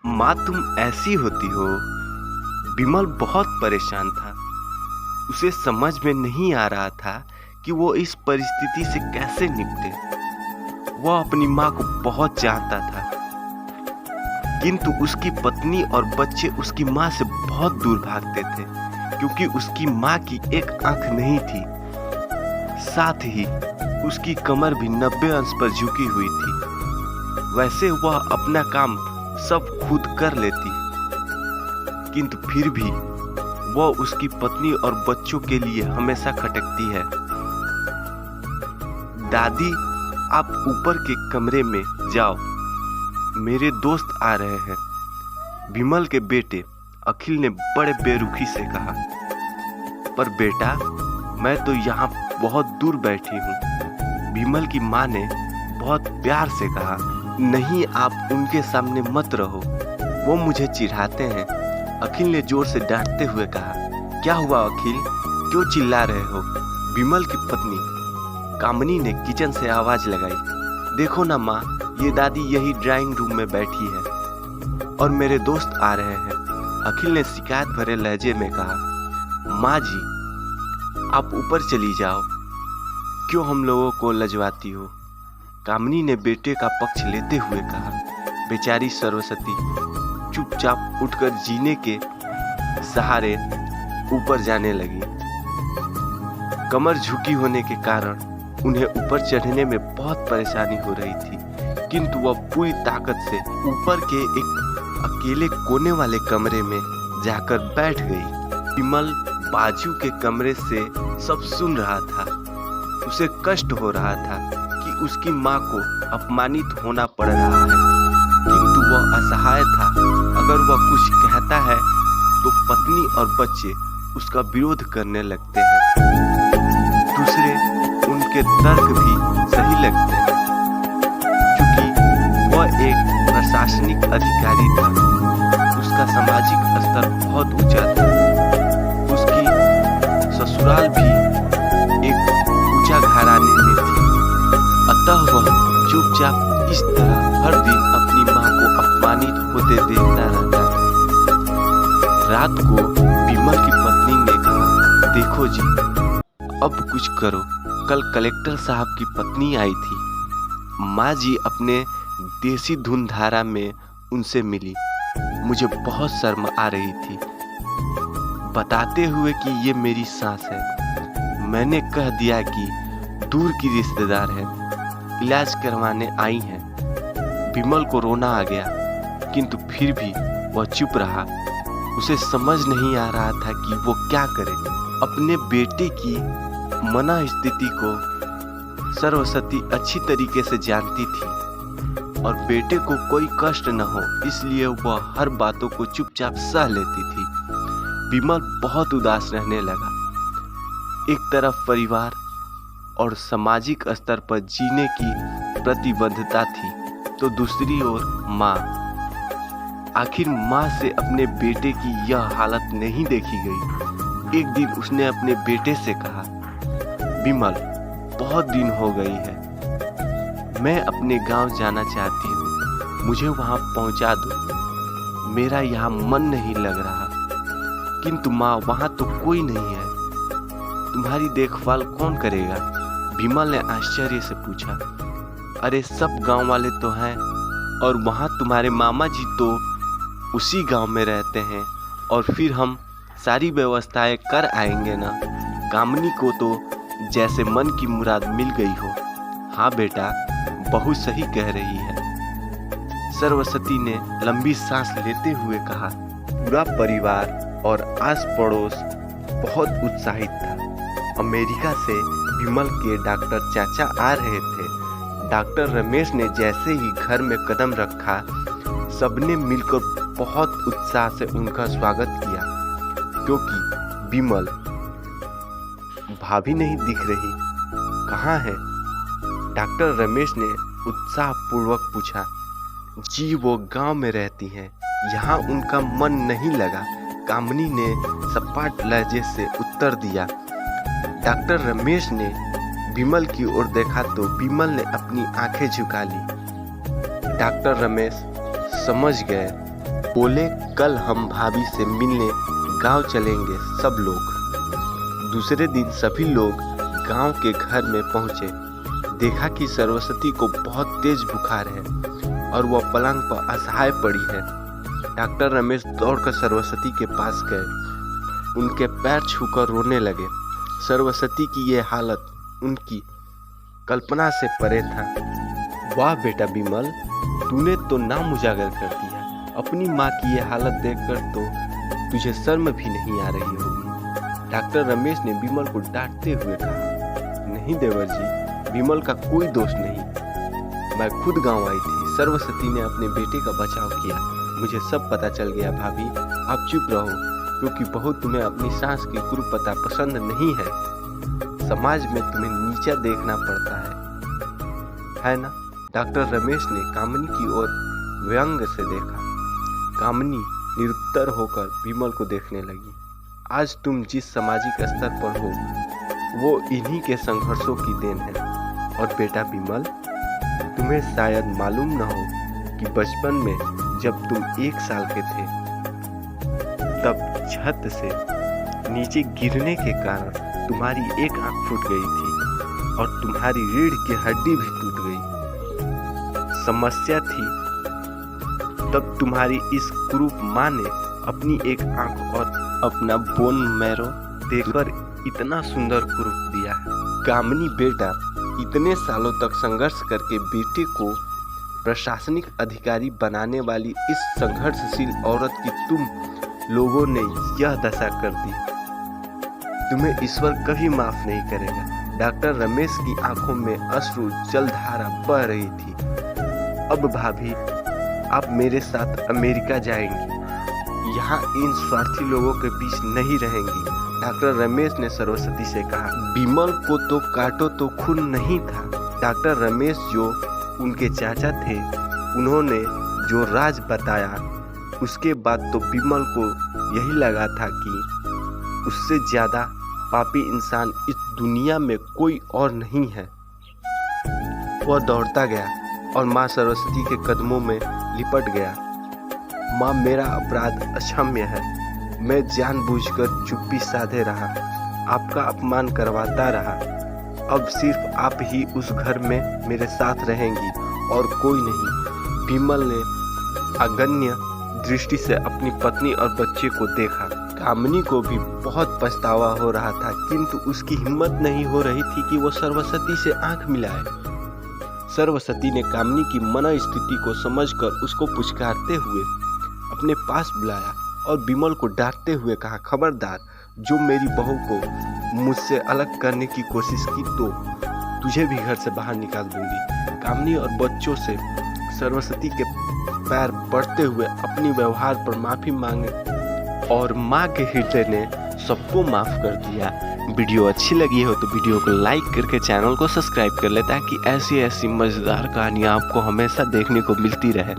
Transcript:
माँ तुम ऐसी होती हो। विमल बहुत परेशान था। उसे समझ में नहीं आ रहा था कि वो इस परिस्थिति से कैसे निपटे। वह अपनी माँ को बहुत चाहता था, किंतु उसकी पत्नी और बच्चे उसकी माँ से बहुत दूर भागते थे, क्योंकि उसकी माँ की एक आंख नहीं थी। साथ ही उसकी कमर भी 90 अंश पर झुकी हुई थी। वैसे वह अपना काम सब खुद कर लेती, किंतु फिर भी वह उसकी पत्नी और बच्चों के लिए हमेशा खटकती है। दादी, आप ऊपर के कमरे में जाओ, मेरे दोस्त आ रहे हैं। विमल के बेटे अखिल ने बड़े बेरुखी से कहा। पर बेटा, मैं तो यहाँ बहुत दूर बैठी हूँ। विमल की माँ ने बहुत प्यार से कहा। नहीं, आप उनके सामने मत रहो, वो मुझे चिढ़ाते हैं। अखिल ने जोर से डांटते हुए कहा। क्या हुआ अखिल, क्यों चिल्ला रहे हो? विमल की पत्नी कामनी ने किचन से आवाज लगाई। देखो ना माँ, ये दादी यही ड्राइंग रूम में बैठी है और मेरे दोस्त आ रहे हैं। अखिल ने शिकायत भरे लहजे में कहा। माँ जी, आप ऊपर चली जाओ, क्यों हम लोगों को लजवाती हो? कामनी ने बेटे का पक्ष लेते हुए कहा। बेचारी सरस्वती चुपचाप उठकर जीने के सहारे ऊपर जाने लगी। कमर झुकी होने के कारण उन्हें ऊपर चढ़ने में बहुत परेशानी हो रही थी, किंतु वह पूरी ताकत से ऊपर के एक अकेले कोने वाले कमरे में जाकर बैठ गई। विमल बाजू के कमरे से सब सुन रहा था। उसे कष्ट हो रहा था कि उसकी माँ को अपमानित होना पड़ रहा है, किंतु वह असहाय था। अगर वह कुछ कहता है तो पत्नी और बच्चे उसका विरोध करने लगते हैं। दूसरे उनके तर्क भी सही लगते हैं, क्योंकि वह एक प्रशासनिक अधिकारी था। उसका सामाजिक स्तर बहुत ऊंचा था। उसकी ससुराल भी एक ऊंचा घराने में थी। अतः वह चुपचाप इस तरह हर दिन अपनी माँ को अपमानित होते देखता रहता था। रात को विमल की पत्नी ने कहा, देखो जी, अब कुछ करो। कल कलेक्टर साहब की पत्नी आई थी। माँ जी अपने देसी धुन धारा में उनसे मिली। मुझे बहुत शर्म आ रही थी, बताते हुए कि ये मेरी सास है। मैंने कह दिया कि दूर की रिश्तेदार है, इलाज करवाने आई हैं। विमल को रोना आ गया, किंतु फिर भी वह चुप रहा। उसे समझ नहीं आ रहा था कि वो क्या करे। अपने बेटे की मना स्थिति को सरस्वती अच्छी तरीके से जानती थी और बेटे को कोई कष्ट न हो, इसलिए वह हर बातों को चुपचाप सह लेती थी। विमल बहुत उदास रहने लगा। एक तरफ परिवार और सामाजिक स्तर पर जीने की प्रतिबद्धता थी, तो दूसरी ओर माँ। आखिर माँ से अपने बेटे की यह हालत नहीं देखी गई। एक दिन उसने अपने बेटे से कहा, विमल, बहुत दिन हो गई है, मैं अपने गांव जाना चाहती हूँ, मुझे वहां पहुंचा दो। मेरा यहाँ मन नहीं लग रहा। किंतु माँ, वहां तो कोई नहीं है, तुम्हारी देखभाल कौन करेगा? विमल ने आश्चर्य से पूछा। अरे सब गांव वाले तो हैं, और वहाँ तुम्हारे मामा जी तो उसी गांव में रहते हैं, और फिर हम सारी व्यवस्थाएं कर आएंगे ना। कामनी को तो जैसे मन की मुराद मिल गई हो। हाँ बेटा, बहू सही कह रही है, सरस्वती ने लंबी सांस लेते हुए कहा। पूरा परिवार और आस पड़ोस बहुत उत्साहित था। अमेरिका से विमल के डॉक्टर चाचा आ रहे थे। डॉक्टर रमेश ने जैसे ही घर में कदम रखा, सबने मिलकर बहुत उत्साह से उनका स्वागत किया, क्योंकि विमल भाभी नहीं दिख रही, कहाँ है? डॉक्टर रमेश ने उत्साहपूर्वक पूछा। जी, वो गांव में रहती हैं, यहाँ उनका मन नहीं लगा, कामनी ने सपाट लहजे से उत्तर दिया। डॉक्टर रमेश ने विमल की ओर देखा तो विमल ने अपनी आंखें झुका ली। डॉक्टर रमेश समझ गए बोले कल हम भाभी से मिलने गांव चलेंगे सब लोग। दूसरे दिन सभी लोग गांव के घर में पहुंचे। देखा कि सरस्वती को बहुत तेज बुखार है और वह पलंग पर असहाय पड़ी है। डॉक्टर रमेश दौड़कर सरस्वती के पास गए, उनके पैर छूकर रोने लगे। सरस्वती की ये हालत उनकी कल्पना से परे था। वाह बेटा विमल, तूने तो नाम उजागर कर दिया। अपनी माँ की ये हालत देखकर तो तुझे शर्म भी नहीं आ रही होगी। डॉक्टर रमेश ने विमल को डांटते हुए कहा, नहीं देवर जी, विमल का कोई दोष नहीं। मैं खुद गांव आई थी। सरस्वती ने अपने बेटे का बचाव किया। मुझे सब पता चल गया भाभी, आप चुप रहो, क्योंकि बहू तुम्हें अपनी सास की कुरूपता पसंद नहीं है। समाज में तुम्हें नीचा देखना पड़ता है ना। डॉक्टर रमेश ने कामिनी की ओर व्यंग से देखा। कामिनी निरुत्तर होकर विमल को देखने लगी। आज तुम जिस सामाजिक स्तर पर हो वो इन्हीं के संघर्षों की देन है। और बेटा विमल, तुम्हें शायद मालूम न हो कि बचपन में जब तुम 1 साल के थे तब छत से नीचे गिरने के कारण तुम्हारी एक आंख फूट गई थी और तुम्हारी रीढ़ की हड्डी भी टूट गई। समस्या थी तब तुम्हारी इस कुरूप माँ ने अपनी एक आंख और अपना बोन मैरो देकर इतना सुंदर कुरूप दिया है। कामिनी बेटा, इतने सालों तक संघर्ष करके बेटे को प्रशासनिक अधिकारी बनाने वाली इस संघर्षशील औरत की तुम लोगों ने यह दशा कर दी। तुम्हें ईश्वर कभी माफ नहीं करेगा। डॉक्टर रमेश की आंखों में अश्रु जलधारा बह रही थी। अब भाभी, आप मेरे साथ अमेरिका जाएंगी, यहाँ इन स्वार्थी लोगों के बीच नहीं रहेंगी। डॉक्टर रमेश ने सरस्वती से कहा। विमल को तो काटो तो खून नहीं था। डॉक्टर रमेश जो उनके चाचा थे, उन्होंने जो राज बताया उसके बाद तो विमल को यही लगा था कि उससे ज्यादा पापी इंसान इस दुनिया में कोई और नहीं है। वह दौड़ता गया और माँ सरस्वती के कदमों में लिपट गया। माँ, मेरा अपराध अक्षम्य है। मैं जानबूझकर चुप्पी साधे रहा, आपका अपमान करवाता रहा। अब सिर्फ आप ही उस घर में मेरे साथ रहेंगी और कोई नहीं। विमल ने अगन्य दृष्टि से अपनी पत्नी और बच्चे को देखा। कामिनी को भी बहुत पछतावा हो रहा था, किंतु उसकी हिम्मत नहीं हो रही थी कि वो सरस्वती से आंख मिलाए। सरस्वती ने कामिनी की मनोस्थिति को समझकर उसको पुचकारते हुए अपने पास बुलाया और विमल को डांटते हुए कहा, खबरदार, जो मेरी बहू को मुझसे अलग करने की कोशिश की तो तुझे भी घर से बाहर निकाल दूंगी। कामिनी और बच्चों से सरस्वती के पैर पड़ते हुए अपनी व्यवहार पर माफी मांगे और माँ के हृदय ने सबको माफ कर दिया। वीडियो अच्छी लगी हो तो वीडियो को लाइक करके चैनल को सब्सक्राइब कर ले, ताकि ऐसी मजेदार कहानियाँ आपको हमेशा देखने को मिलती रहे।